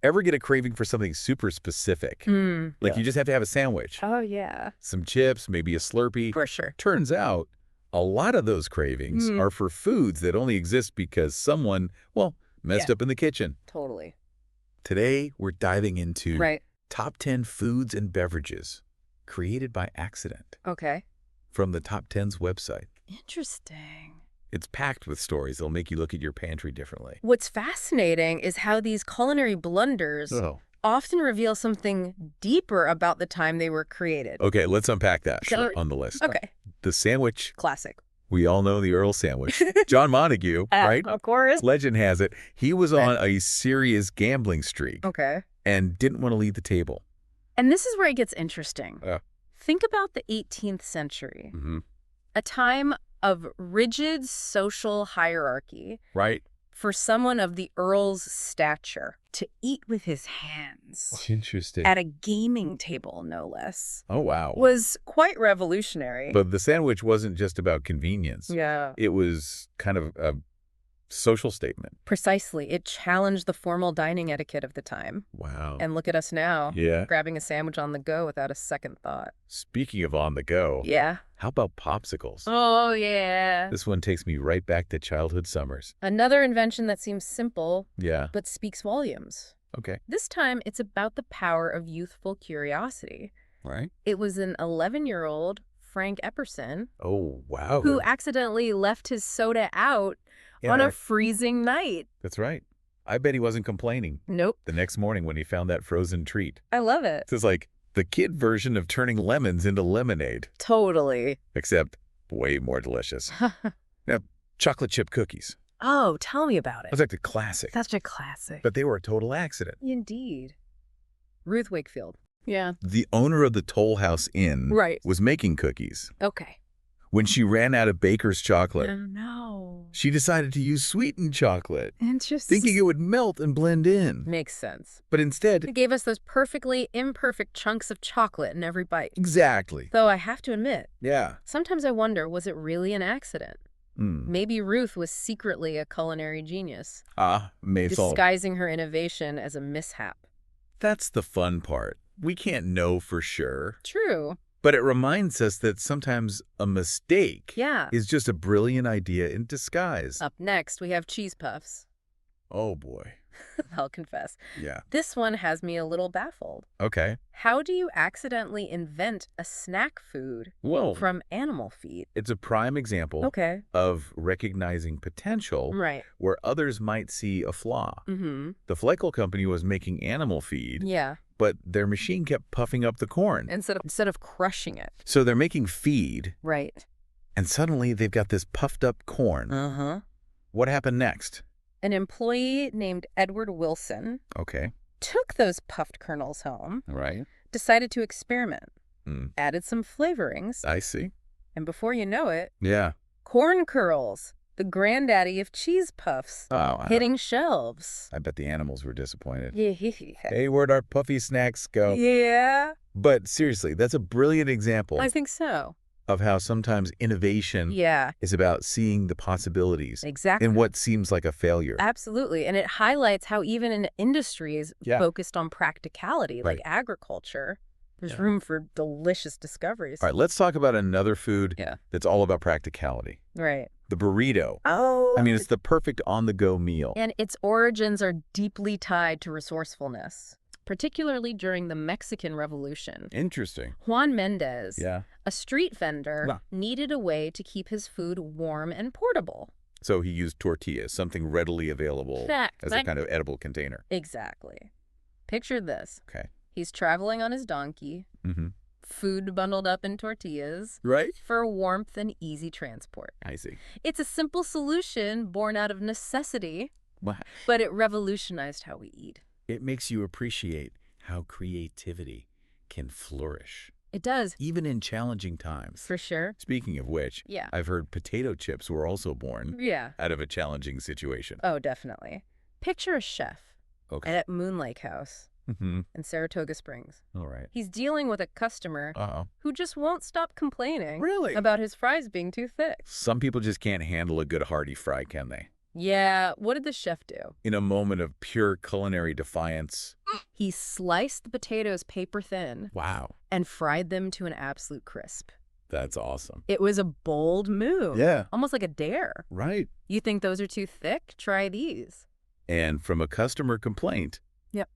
Ever get a craving for something super specific? Like you just have to have a sandwich, Oh, yeah. some chips, maybe a Slurpee. For sure. Turns out, a lot of those cravings are for foods that only exist because someone, well, messed up in the kitchen. Totally. Today, we're diving into Right. top 10 foods and beverages created by accident Okay. from the Top 10's website. Interesting. It's packed with stories that'll make you look at your pantry differently. What's fascinating is how these culinary blunders often reveal something deeper about the time they were created. Okay, let's unpack that Sure. on the list. Okay. The sandwich. Classic. We all know the Earl sandwich. John Montague, right? Of course. Legend has it, he was on a serious gambling streak Okay. and didn't want to leave the table. And this is where it gets interesting. Yeah. Think about the 18th century, a time of rigid social hierarchy. Right? For someone of the Earl's stature to eat with his hands Interesting. at a gaming table, no less, Oh, wow. was quite revolutionary. But the sandwich wasn't just about convenience. Yeah. It was kind of a social statement. Precisely. It challenged the formal dining etiquette of the time. Wow. And look at us now, Yeah. grabbing a sandwich on the go without a second thought. Speaking of on the go, Yeah. how about popsicles? Oh, yeah. This one takes me right back to childhood summers. Another invention that seems simple, Yeah. but speaks volumes. Okay. This time, it's about the power of youthful curiosity. Right. It was an 11-year-old, Frank Epperson, Oh, wow. who accidentally left his soda out on a freezing night. That's right. I bet he wasn't complaining Nope. the next morning when he found that frozen treat. I love it. This is like the kid version of turning lemons into lemonade, Totally. except way more delicious. Now, chocolate chip cookies. Oh, tell me about it. That's like a classic. Such a classic. But they were a total accident. Indeed. Ruth Wakefield. Yeah. The owner of the Toll House Inn Right. was making cookies. Okay. When she ran out of baker's chocolate, Oh, no. she decided to use sweetened chocolate, Interesting. thinking it would melt and blend in. Makes sense. But instead, It gave us those perfectly imperfect chunks of chocolate in every bite. exactly. Though I have to admit, Yeah. sometimes I wonder, was it really an accident? Mm. Maybe Ruth was secretly a culinary genius, May solve. disguising her innovation as a mishap. That's the fun part. We can't know for sure. True. But it reminds us that sometimes a mistake Yeah. is just a brilliant idea in disguise. Up next, we have cheese puffs. Oh, boy. I'll confess. Yeah. This one has me a little baffled. Okay. How do you accidentally invent a snack food Well, from animal feed? it's a prime example Okay. of recognizing potential Right. where others might see a flaw. Mm-hmm. The Fleckel company was making animal feed, Yeah. but their machine kept puffing up the corn. Instead of crushing it. So they're making feed, Right. and suddenly they've got this puffed up corn. Uh-huh. What happened next? An employee named Edward Wilson Okay. took those puffed kernels home, All right. decided to experiment, Mm. added some flavorings, I see. and before you know it, Yeah. corn curls, the granddaddy of cheese puffs, Oh, hitting shelves. I bet the animals were disappointed. Yeah. Hey, where'd our puffy snacks go? Yeah, But seriously, that's a brilliant example I think so. of how sometimes innovation Yeah, is about seeing the possibilities exactly. in what seems like a failure. Absolutely. And it highlights how even in industries Yeah. focused on practicality, like Right. agriculture, there's Yeah. room for delicious discoveries. All right, let's talk about another food Yeah. that's all about practicality. Right. The burrito. Oh. I mean, it's the perfect on-the-go meal. And its origins are deeply tied to resourcefulness, particularly during the Mexican Revolution. Interesting. Juan Mendez, Yeah. a street vendor, Wow. needed a way to keep his food warm and portable. So he used tortillas, something readily available as a kind of edible container. Exactly. Picture this. Okay. He's traveling on his donkey, Mm-hmm. food bundled up in tortillas Right? for warmth and easy transport. I see. It's a simple solution born out of necessity, Well, but it revolutionized how we eat. it makes you appreciate how creativity can flourish, It does, even in challenging times. for sure. Speaking of which, Yeah. I've heard potato chips were also born Yeah. out of a challenging situation. Oh, definitely. Picture a chef Okay. at Moon Lake House Mm-hmm. in Saratoga Springs. All right. He's dealing with a customer Uh-oh. who just won't stop complaining Really? about his fries being too thick. Some people just can't handle a good hearty fry, can they? Yeah, what did the chef do? In a moment of pure culinary defiance. He sliced the potatoes paper thin Wow. and fried them to an absolute crisp. That's awesome. It was a bold move. Yeah. Almost like a dare. Right. You think those are too thick? Try these. And from a customer complaint, Yep.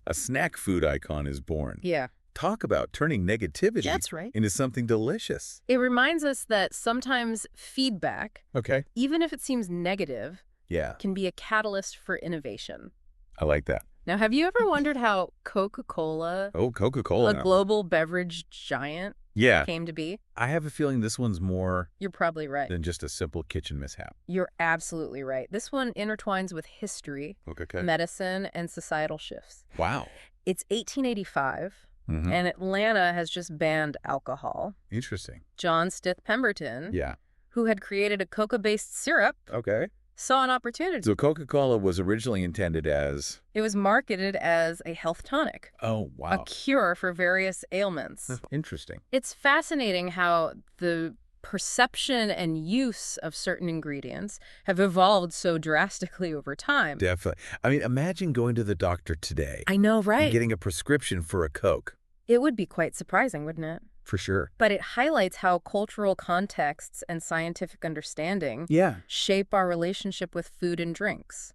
a snack food icon is born. Yeah. Talk about turning negativity That's right. into something delicious. It reminds us that sometimes feedback, Okay. even if it seems negative, Yeah, can be a catalyst for innovation. I like that. Now, have you ever wondered how Coca-Cola, Oh, Coca-Cola. a global beverage giant, Yeah, came to be? I have a feeling this one's more You're probably right. than just a simple kitchen mishap. You're absolutely right. This one intertwines with history, Okay. medicine, and societal shifts. Wow. It's 1885, Mhm. and Atlanta has just banned alcohol. Interesting. John Stith Pemberton, Yeah. who had created a coca-based syrup, Okay. saw an opportunity. So Coca-Cola was originally intended as... It was marketed as a health tonic, Oh, a wow. cure for various ailments. Interesting. It's fascinating how the perception and use of certain ingredients have evolved so drastically over time. Definitely. I mean, imagine going to the doctor today I know, and right? getting a prescription for a Coke. It would be quite surprising, wouldn't it? For sure. But it highlights how cultural contexts and scientific understanding Yeah. shape our relationship with food and drinks.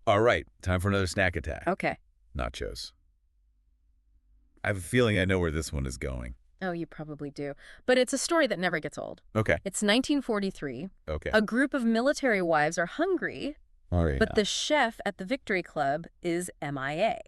All right. Time for another snack attack. Okay. Nachos. I have a feeling I know where this one is going. Oh, you probably do. But it's a story that never gets old. Okay. It's 1943. Okay. A group of military wives are hungry, All right. but the chef at the Victory Club is MIA.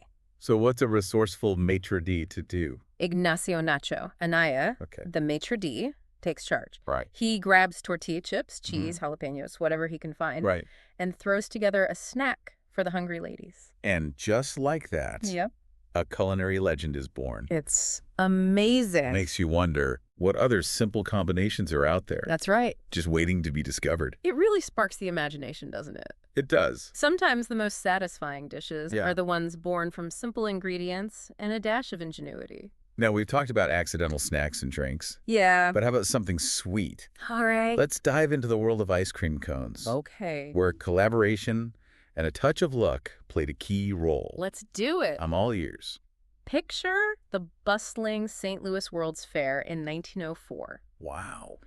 So what's a resourceful maitre d' to do? Ignacio Nacho, Anaya, Okay. the maitre d', takes charge. Right. He grabs tortilla chips, cheese, jalapenos, whatever he can find, Right. and throws together a snack for the hungry ladies. And just like that, Yep. a culinary legend is born. It's amazing. Makes you wonder what other simple combinations are out there, That's right. just waiting to be discovered. It really sparks the imagination, doesn't it? It does. Sometimes the most satisfying dishes Yeah. are the ones born from simple ingredients and a dash of ingenuity. Now, we've talked about accidental snacks and drinks, Yeah. but how about something sweet? All right. Let's dive into the world of ice cream cones, Okay. where collaboration and a touch of luck played a key role. Let's do it. I'm all ears. Picture the bustling St. Louis World's Fair in 1904. Wow.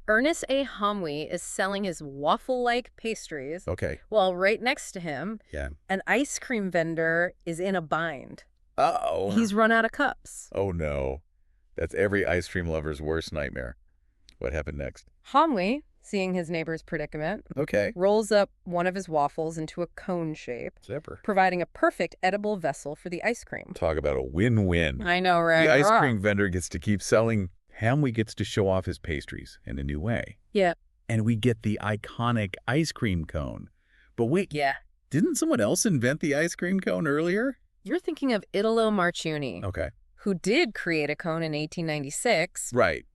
Ernest A. Homwe is selling his waffle-like pastries, Okay. while right next to him, Yeah. an ice cream vendor is in a bind. Uh-oh. He's run out of cups. Oh, no. That's every ice cream lover's worst nightmare. What happened next? Homwe, seeing his neighbor's predicament, Okay. rolls up one of his waffles into a cone shape, Zipper. providing a perfect edible vessel for the ice cream. Talk about a win-win. I know, right? The ice cream vendor gets to keep selling. Hamwe gets to show off his pastries in a new way. Yeah. And we get the iconic ice cream cone. But wait, Yeah. didn't someone else invent the ice cream cone earlier? You're thinking of Italo Marcioni, Okay. who did create a cone in 1896, Right.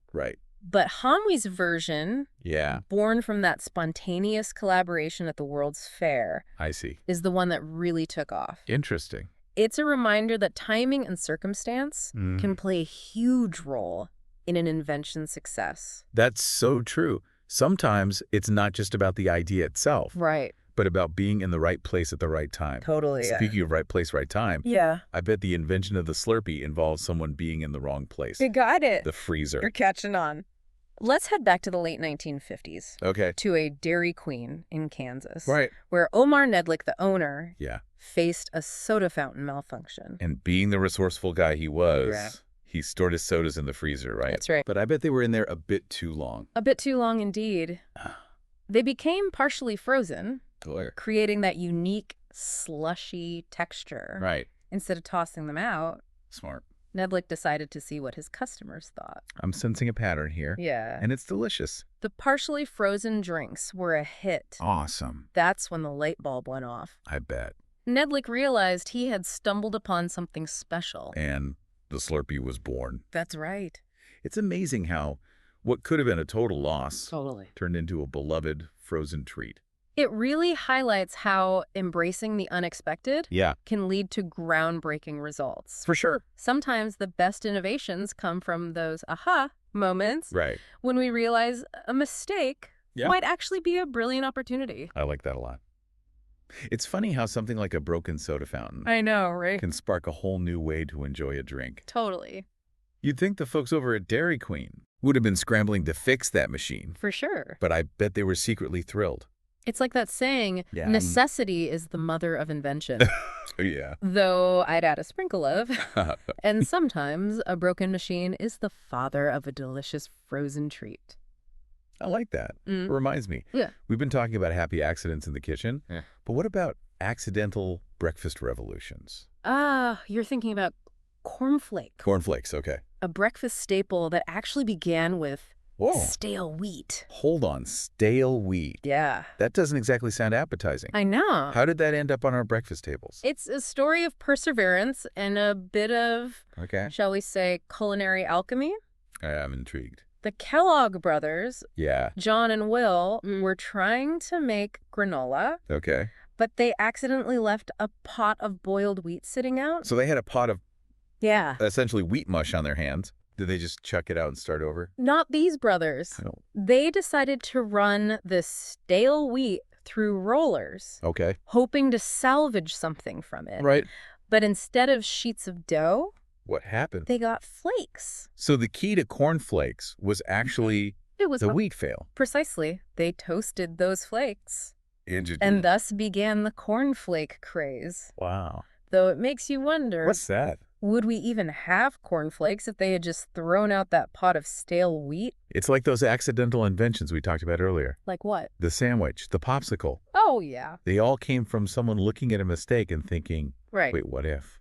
but Homwe's version, Yeah, born from that spontaneous collaboration at the World's Fair, I see. is the one that really took off. Interesting. It's a reminder that timing and circumstance can play a huge role in an invention's success. That's so true. Sometimes it's not just about the idea itself, Right. but about being in the right place at the right time. Totally. Speaking of right place, right time, Yeah. I bet the invention of the Slurpee involves someone being in the wrong place. You got it. The freezer. You're catching on. Let's head back to the late 1950s Okay. to a Dairy Queen in Kansas, Right. where Omar Nedlick, the owner, Yeah. faced a soda fountain malfunction. And being the resourceful guy he was, Yeah. he stored his sodas in the freezer, right? That's right. But I bet they were in there a bit too long. A bit too long indeed. They became partially frozen, creating that unique slushy texture. Right. Instead of tossing them out, Smart. Nedlick decided to see what his customers thought. I'm sensing a pattern here. Yeah. And it's delicious. The partially frozen drinks were a hit. Awesome. That's when the light bulb went off. I bet. Nedlick realized he had stumbled upon something special. And the Slurpee was born. That's right. It's amazing how what could have been a total loss Totally. turned into a beloved frozen treat. It really highlights how embracing the unexpected Yeah, can lead to groundbreaking results. for sure. Sometimes the best innovations come from those aha moments Right. when we realize a mistake Yeah. might actually be a brilliant opportunity. I like that a lot. It's funny how something like a broken soda fountain I know, right? can spark a whole new way to enjoy a drink. Totally. You'd think the folks over at Dairy Queen would have been scrambling to fix that machine, For sure. but I bet they were secretly thrilled. It's like that saying, Yeah. necessity is the mother of invention. Yeah. Though I'd add a sprinkle of. And sometimes a broken machine is the father of a delicious frozen treat. I like that. It reminds me. Yeah. We've been talking about happy accidents in the kitchen, Yeah. but what about accidental breakfast revolutions? You're thinking about cornflake, Cornflakes, okay. a breakfast staple that actually began with Whoa. stale wheat. Hold on, stale wheat. Yeah. That doesn't exactly sound appetizing. I know. How did that end up on our breakfast tables? It's a story of perseverance and a bit of, Okay. shall we say, culinary alchemy. I'm intrigued. The Kellogg brothers, Yeah. John and Will, were trying to make granola, Okay. but they accidentally left a pot of boiled wheat sitting out. So they had a pot of Yeah. essentially wheat mush on their hands. Did they just chuck it out and start over? Not these brothers. Oh. They decided to run the stale wheat through rollers, Okay. hoping to salvage something from it. Right. But instead of sheets of dough, What happened? they got flakes. So the key to cornflakes was actually It was the wheat fail. precisely. They toasted those flakes, Interesting. and thus began the cornflake craze. Wow. Though it makes you wonder, What's that? would we even have cornflakes if they had just thrown out that pot of stale wheat? It's like those accidental inventions we talked about earlier. Like what? The sandwich, the popsicle. Oh, yeah. They all came from someone looking at a mistake and thinking, Right. wait, what if?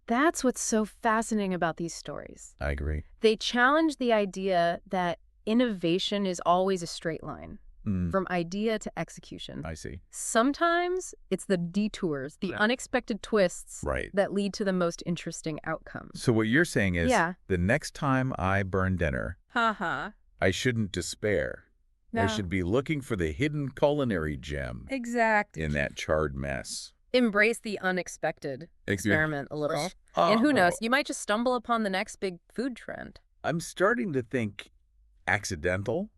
That's what's so fascinating about these stories. I agree. They challenge the idea that innovation is always a straight line, from idea to execution. I see. Sometimes it's the detours, the unexpected twists Right. that lead to the most interesting outcomes. So what you're saying is Yeah. the next time I burn dinner, Ha-ha. I shouldn't despair. No. I should be looking for the hidden culinary gem Exactly. in that charred mess. Embrace the unexpected. Experiment a little. And who knows, you might just stumble upon the next big food trend. I'm starting to think accidental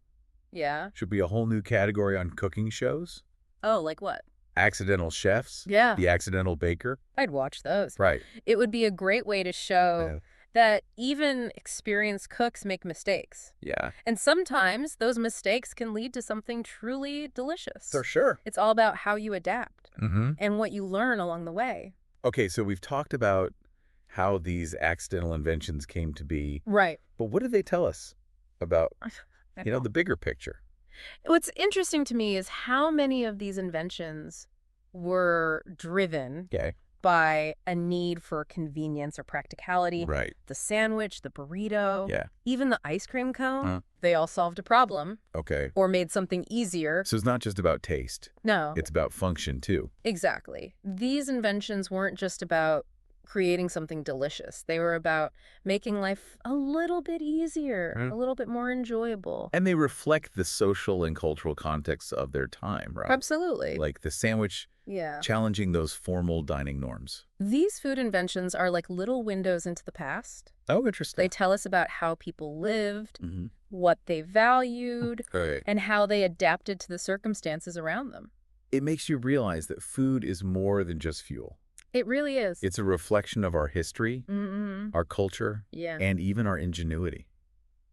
Yeah. should be a whole new category on cooking shows. Oh, like what? Accidental chefs. Yeah. The accidental baker. I'd watch those. Right. It would be a great way to show that even experienced cooks make mistakes. Yeah. And sometimes those mistakes can lead to something truly delicious. For sure. It's all about how you adapt Mm-hmm. and what you learn along the way. Okay, so we've talked about how these accidental inventions came to be, Right. but what do they tell us about, the bigger picture? What's interesting to me is how many of these inventions were driven Okay. by a need for convenience or practicality. Right. The sandwich, the burrito, Yeah. even the ice cream cone, they all solved a problem Okay. or made something easier. So it's not just about taste. No, It's about function, too. exactly. These inventions weren't just about creating something delicious. They were about making life a little bit easier, a little bit more enjoyable. And they reflect the social and cultural context of their time, right? Absolutely. Like the sandwich Yeah. challenging those formal dining norms. These food inventions are like little windows into the past. Oh, interesting. They tell us about how people lived, Mm-hmm. what they valued, Right. and how they adapted to the circumstances around them. It makes you realize that food is more than just fuel. It really is. It's a reflection of our history, our culture, Yeah. and even our ingenuity.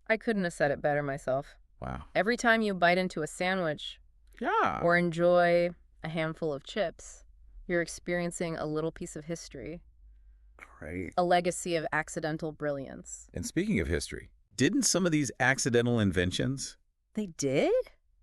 I couldn't have said it better myself. Wow. Every time you bite into a sandwich Yeah. or enjoy a handful of chips, you're experiencing a little piece of history, Right. a legacy of accidental brilliance. And speaking of history, didn't some of these accidental inventions They did?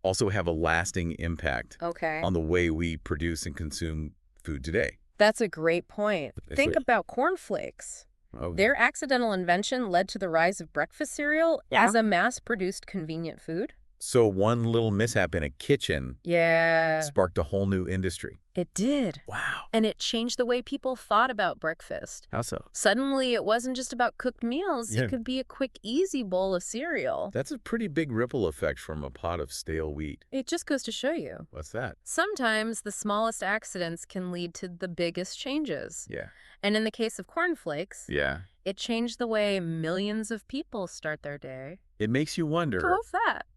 also have a lasting impact Okay. on the way we produce and consume food today? That's a great point. Think about cornflakes. Oh, Their accidental invention led to the rise of breakfast cereal as a mass-produced convenient food. so one little mishap in a kitchen Yeah. sparked a whole new industry. It did. Wow. And it changed the way people thought about breakfast. How so? Suddenly, it wasn't just about cooked meals. Yeah. It could be a quick, easy bowl of cereal. That's a pretty big ripple effect from a pot of stale wheat. It just goes to show you. What's that? Sometimes the smallest accidents can lead to the biggest changes. Yeah. And in the case of cornflakes, Yeah. it changed the way millions of people start their day. It makes you wonder, How that?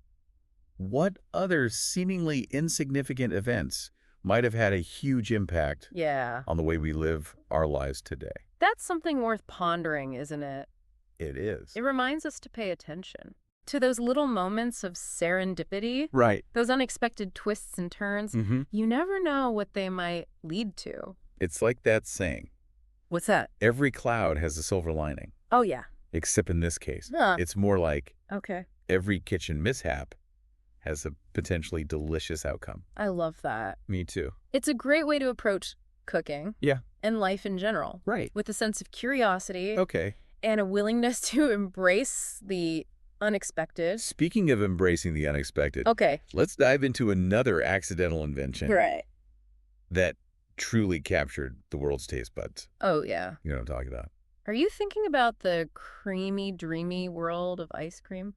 what other seemingly insignificant events might have had a huge impact Yeah. on the way we live our lives today. That's something worth pondering, isn't it? It is. It reminds us to pay attention to those little moments of serendipity, Right. those unexpected twists and turns. Mm-hmm. You never know what they might lead to. It's like that saying, What's that? every cloud has a silver lining, Oh, yeah. except in this case. Huh. It's more like Okay. every kitchen mishap has a potentially delicious outcome. I love that. Me too. It's a great way to approach cooking. Yeah. And life in general. Right. With a sense of curiosity Okay. and a willingness to embrace the unexpected. Speaking of embracing the unexpected, Okay. let's dive into another accidental invention Right. that truly captured the world's taste buds. Oh, yeah. You know what I'm talking about? Are you thinking about the creamy, dreamy world of ice cream?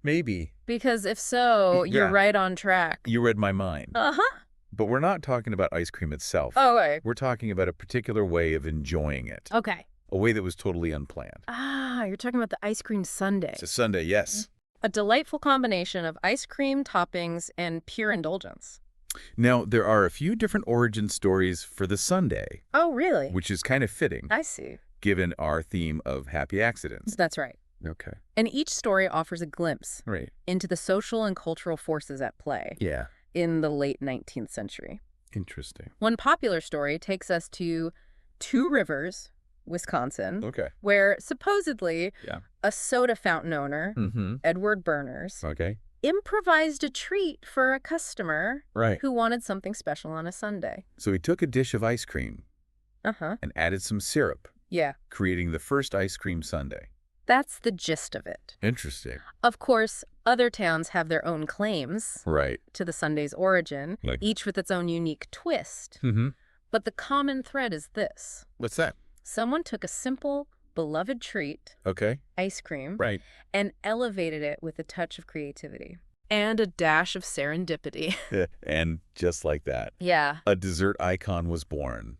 Maybe. Because if so, you're Yeah. right on track. You read my mind. Uh-huh. But we're not talking about ice cream itself. Oh, okay. We're talking about a particular way of enjoying it. Okay. A way that was totally unplanned. Ah, you're talking about the ice cream sundae. It's a Sunday, yes. A delightful combination of ice cream, toppings, and pure indulgence. Now, there are a few different origin stories for the Sunday, Oh, really? which is kind of fitting, I see. given our theme of happy accidents. That's right. Okay. And each story offers a glimpse Right. into the social and cultural forces at play Yeah. in the late 19th century. Interesting. One popular story takes us to Two Rivers, Wisconsin, Okay. where supposedly Yeah. a soda fountain owner, Mm-hmm. Edward Berners, Okay. improvised a treat for a customer Right. who wanted something special on a Sunday. So he took a dish of ice cream Uh-huh. and added some syrup, Yeah. creating the first ice cream sundae. That's the gist of it. Interesting. Of course, other towns have their own claims Right. to the Sunday's origin, Like- each with its own unique twist. Mm-hmm. But the common thread is this. What's that? Someone took a simple, beloved treat, Okay. ice cream, Right. and elevated it with a touch of creativity. And a dash of serendipity. And just like that, Yeah, a dessert icon was born.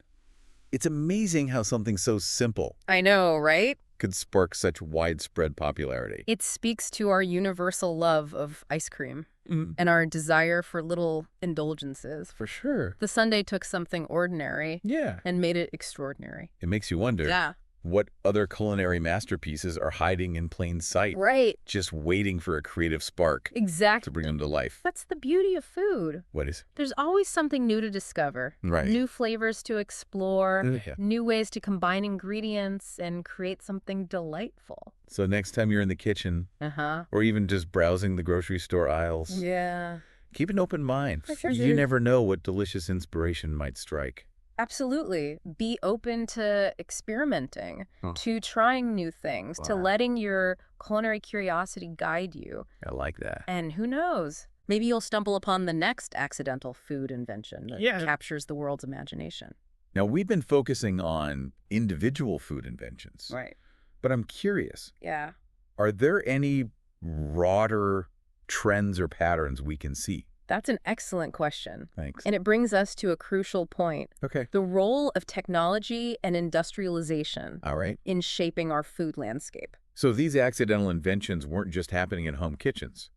It's amazing how something so simple I know, right? could spark such widespread popularity. It speaks to our universal love of ice cream Mm, and our desire for little indulgences. for sure. The Sunday took something ordinary Yeah. and made it extraordinary. It makes you wonder Yeah. what other culinary masterpieces are hiding in plain sight, Right. just waiting for a creative spark to Exactly. bring them to life. That's the beauty of food. What is? There's always something new to discover. Right. New flavors to explore. Yeah. New ways to combine ingredients and create something delightful. So next time you're in the kitchen, Uh-huh. or even just browsing the grocery store aisles, Yeah. keep an open mind. I sure You do. never know what delicious inspiration might strike. Absolutely. Be open to experimenting, Huh. to trying new things, to Wow. letting your culinary curiosity guide you. I like that. And who knows? Maybe you'll stumble upon the next accidental food invention that Yeah. captures the world's imagination. Now, we've been focusing on individual food inventions, Right. but I'm curious, Yeah. are there any broader trends or patterns we can see? That's an excellent question. Thanks. And it brings us to a crucial point. Okay. The role of technology and industrialization All right. in shaping our food landscape. So these accidental inventions weren't just happening in home kitchens.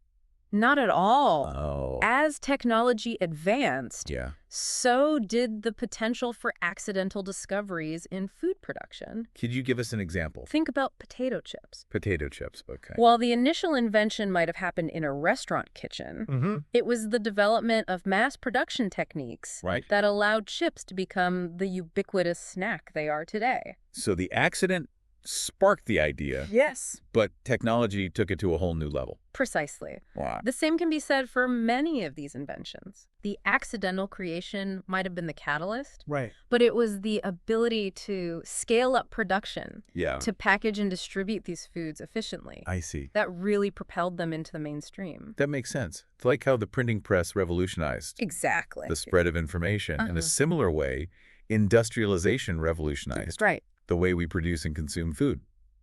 Not at all. Oh. As technology advanced, Yeah. so did the potential for accidental discoveries in food production. Could you give us an example? Think about potato chips. Potato chips. Okay. While the initial invention might have happened in a restaurant kitchen, Mm-hmm. it was the development of mass production techniques Right. that allowed chips to become the ubiquitous snack they are today. So the accident sparked the idea, Yes. but technology took it to a whole new level. Precisely. Wow. The same can be said for many of these inventions. The accidental creation might have been the catalyst, Right. but it was the ability to scale up production, Yeah. to package and distribute these foods efficiently. I see. That really propelled them into the mainstream. That makes sense. It's like how the printing press revolutionized Exactly. the spread of information. In Uh-huh. a similar way, industrialization revolutionized Right. the way we produce and consume food.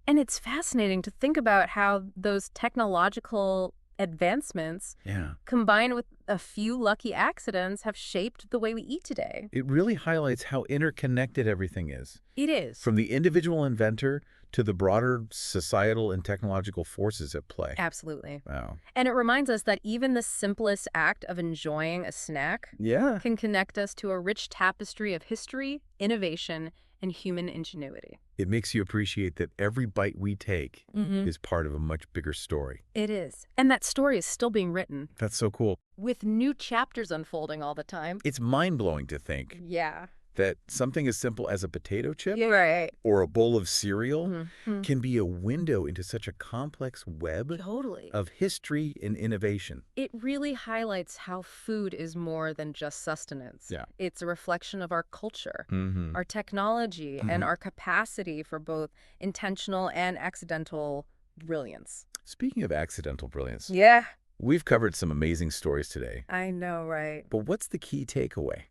And it's fascinating to think about how those technological advancements, Yeah. combined with a few lucky accidents, have shaped the way we eat today. It really highlights how interconnected everything is. It is. From the individual inventor to the broader societal and technological forces at play. Absolutely. Wow. And it reminds us that even the simplest act of enjoying a snack Yeah. can connect us to a rich tapestry of history, innovation, and human ingenuity. It makes you appreciate that every bite we take Mm-hmm. is part of a much bigger story. It is. And that story is still being written, That's so cool. with new chapters unfolding all the time. It's mind-blowing to think Yeah. that something as simple as a potato chip You're right. or a bowl of cereal Mm-hmm. can be a window into such a complex web Totally. of history and innovation. It really highlights how food is more than just sustenance. Yeah. It's a reflection of our culture, Mm-hmm. our technology, and our capacity for both intentional and accidental brilliance. Speaking of accidental brilliance, Yeah, we've covered some amazing stories today. I know, right? But what's the key takeaway?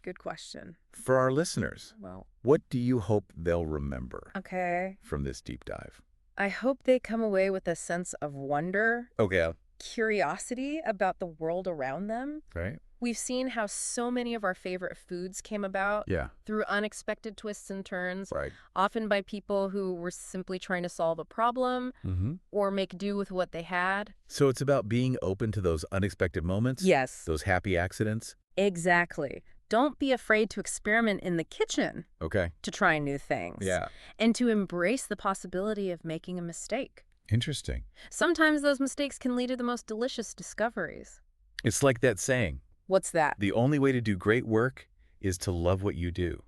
Good question. For our listeners, Well, what do you hope they'll remember okay. from this deep dive? I hope they come away with a sense of wonder, Okay. curiosity about the world around them. Right? We've seen how so many of our favorite foods came about Yeah. through unexpected twists and turns, Right. often by people who were simply trying to solve a problem Mm-hmm. or make do with what they had. So it's about being open to those unexpected moments? Yes, Those happy accidents? exactly. Don't be afraid to experiment in the kitchen Okay. to try new things. Yeah. And to embrace the possibility of making a mistake. Interesting. Sometimes those mistakes can lead to the most delicious discoveries. It's like that saying, What's that? the only way to do great work is to love what you do.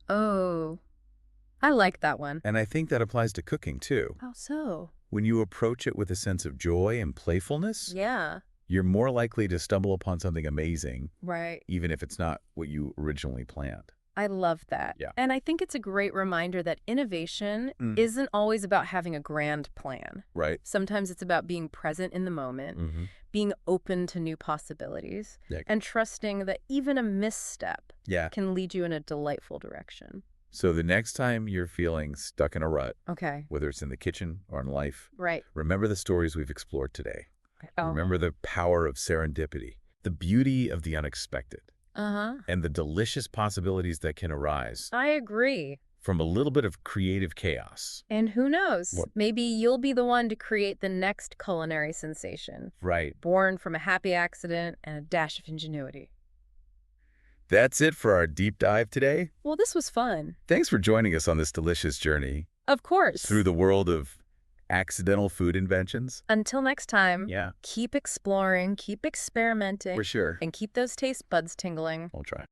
Oh, I like that one. And I think that applies to cooking, too. How so? When you approach it with a sense of joy and playfulness, Yeah, you're more likely to stumble upon something amazing, right. even if it's not what you originally planned. I love that. Yeah. And I think it's a great reminder that innovation isn't always about having a grand plan. Right? Sometimes it's about being present in the moment, Mm-hmm. being open to new possibilities, Yeah. and trusting that even a misstep Yeah. can lead you in a delightful direction. So the next time you're feeling stuck in a rut, Okay. whether it's in the kitchen or in life, Right. remember the stories we've explored today. Oh. Remember the power of serendipity, the beauty of the unexpected, Uh-huh. and the delicious possibilities that can arise I agree. from a little bit of creative chaos. And who knows? What? Maybe you'll be the one to create the next culinary sensation, Right. born from a happy accident and a dash of ingenuity. That's it for our deep dive today. Well, this was fun. Thanks for joining us on this delicious journey Of course. through the world of accidental food inventions. Until next time, Yeah, keep exploring, keep experimenting, for sure. and keep those taste buds tingling. I'll try.